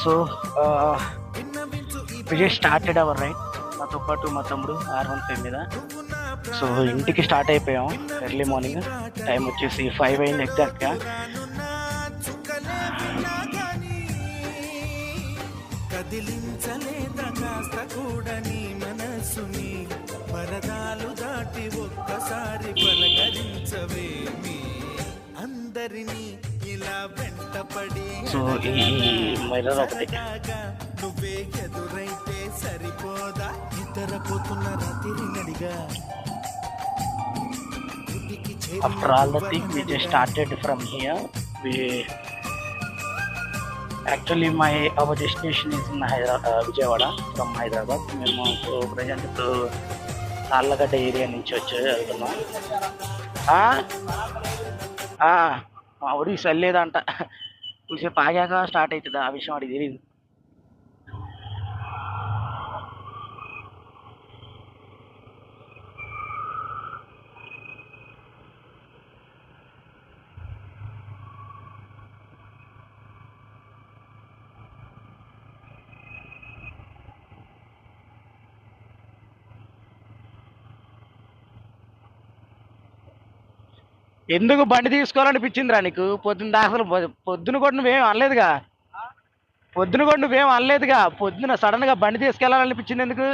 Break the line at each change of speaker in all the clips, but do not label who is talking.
So Vijay started our ride. మాతో పాటు మా తమ్ముడు R15 మీద. సో ఇంటికి స్టార్ట్ అయిపోయాం ఎర్లీ మార్నింగ్. టైం వచ్చేసి 5 అయింది ఎగ్జాక్ట్గా. కదిలించలేదా కాస్త కూడా నీ మనసుని, పరదాలు దాటి ఒక్కసారి పలకరించవేమి అందరినీ ఇలా వెంటపడి. సో ఈ మైలర్ ఒకటి నువ్వే ఎదురైతే సరిపోదా, నిద్రపోతున్న రాత్రి నడిగా. After all the things we just started from here. Actually our destination is in Vijayawada from Hyderabad. మేము ప్రజెంట్ ఇప్పుడు సార్లగడ్డ ఏరియా నుంచి వెళ్తున్నాం. మా ఊరికి వెళ్ళలేదంట, కొంచెంసేపు ఆగాక స్టార్ట్ అవుతుంది. ఆ విషయం వాడికి తెలియదు. ఎందుకు బండి తీసుకోవాలనిపించిందిరా నీకు? పొద్దున్న అసలు పొద్దున కూడా నువ్వేం అనలేదుగా. పొద్దున సడన్ గా బండి తీసుకెళ్ళాలనిపించింది ఎందుకు?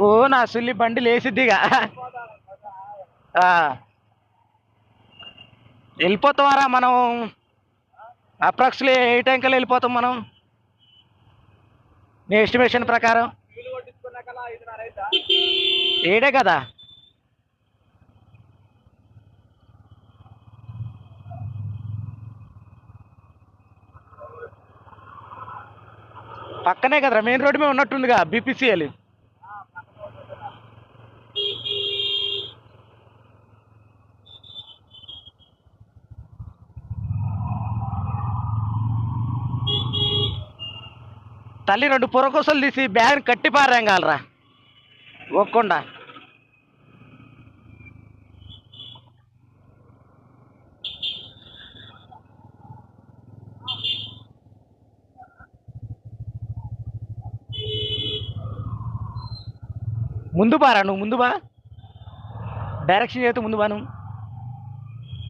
ఓ నా సుల్లి బండి లేసిద్దిగా. వెళ్ళిపోతామారా మనం. అప్రాక్సిమేట్లీ ఏ టైం కల్లా వెళ్ళిపోతాం మనం నీ ఎస్టిమేషన్ ప్రకారం? 7 కదా. పక్కనే కదరా, మెయిన్ రోడ్డు మీద ఉన్నట్టుందిగా BPCL. తల్లి 2 పురకోసలు తీసి బ్యాగ్ కట్టి పారాం కాలరా ఒక్కుండా. ముందు బారా, నువ్వు ముందు బా, డైరెక్షన్ చేస్తే ముందు బా నువ్వు.